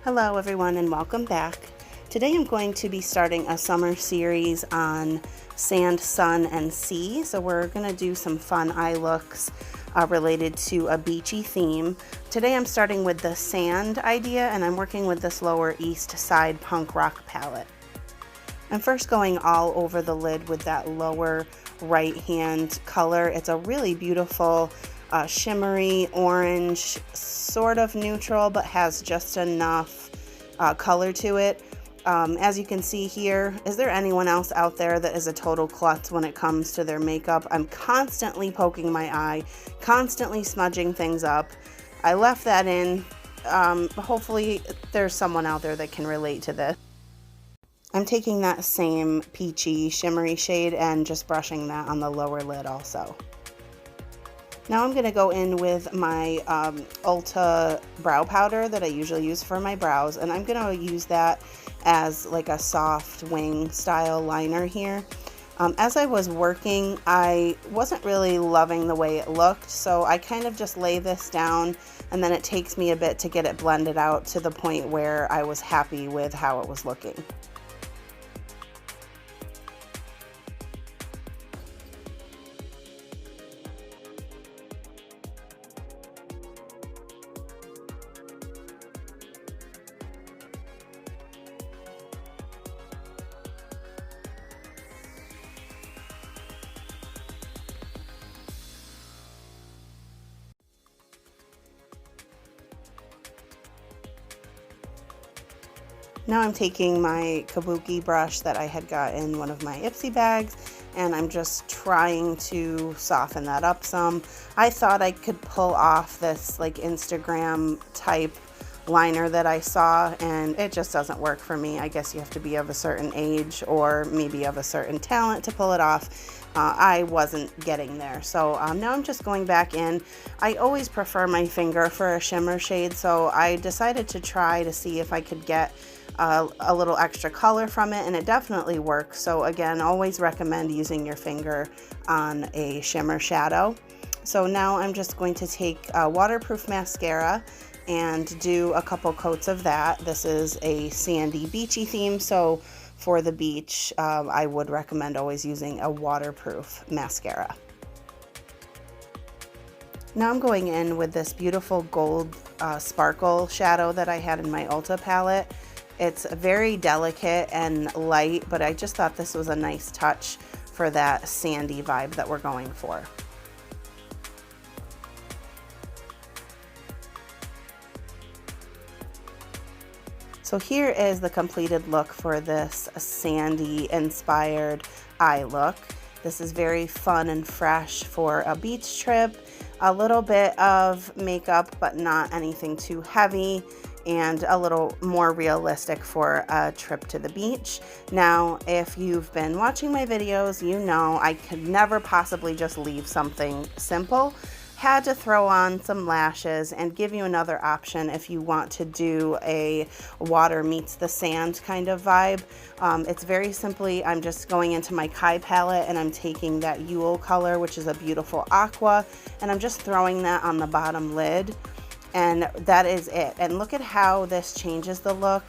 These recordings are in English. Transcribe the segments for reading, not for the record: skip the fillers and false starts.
Hello everyone and welcome back. Today I'm going to be starting a summer series on sand, sun, and sea. So we're going to do some fun eye looks related to a beachy theme. Today I'm starting with the sand idea and I'm working with this Lower East Side punk rock palette. I'm first going all over the lid with that lower right hand color. It's a really beautiful shimmery orange, sort of neutral, but has just enough color to it. As you can see here, is there anyone else out there that is a total klutz when it comes to their makeup? I'm constantly poking my eye, constantly smudging things up. I left that in. Hopefully there's someone out there that can relate to this. I'm taking that same peachy shimmery shade and just brushing that on the lower lid also. Now I'm going to go in with my Ulta brow powder that I usually use for my brows, and I'm going to use that as like a soft wing style liner here. As I was working, I wasn't really loving the way it looked, so I kind of just lay this down and then it takes me a bit to get it blended out to the point where I was happy with how it was looking. Now I'm taking my kabuki brush that I had got in one of my Ipsy bags and I'm just trying to soften that up some. I thought I could pull off this like Instagram type liner that I saw, and it just doesn't work for me. I guess you have to be of a certain age or maybe of a certain talent to pull it off. I wasn't getting there, so now I'm just going back in. I always prefer my finger for a shimmer shade, so I decided to try to see if I could get a little extra color from it, and it definitely works. So again, always recommend using your finger on a shimmer shadow. So now I'm just going to take a waterproof mascara and do a couple coats of that. This is a sandy beachy theme, so for the beach I would recommend always using a waterproof mascara. Now I'm going in with this beautiful gold sparkle shadow that I had in my Ulta palette. It's very delicate and light, but I just thought this was a nice touch for that sandy vibe that we're going for. So here is the completed look for this sandy inspired eye look. This is very fun and fresh for a beach trip. A little bit of makeup, but not anything too heavy, and a little more realistic for a trip to the beach. Now, if you've been watching my videos, you know I could never possibly just leave something simple. Had to throw on some lashes and give you another option if you want to do a water meets the sand kind of vibe. It's very simply, I'm just going into my Kai palette and I'm taking that Yule color, which is a beautiful aqua, and I'm just throwing that on the bottom lid, and that is it. And look at how this changes the look.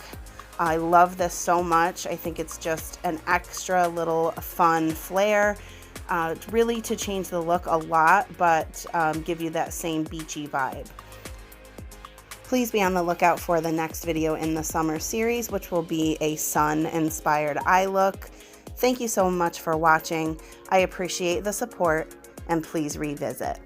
I love this so much. I think it's just an extra little fun flair. Really to change the look a lot, but give you that same beachy vibe. Please be on the lookout for the next video in the summer series, which will be a sun-inspired eye look. Thank you so much for watching. I appreciate the support, and please revisit.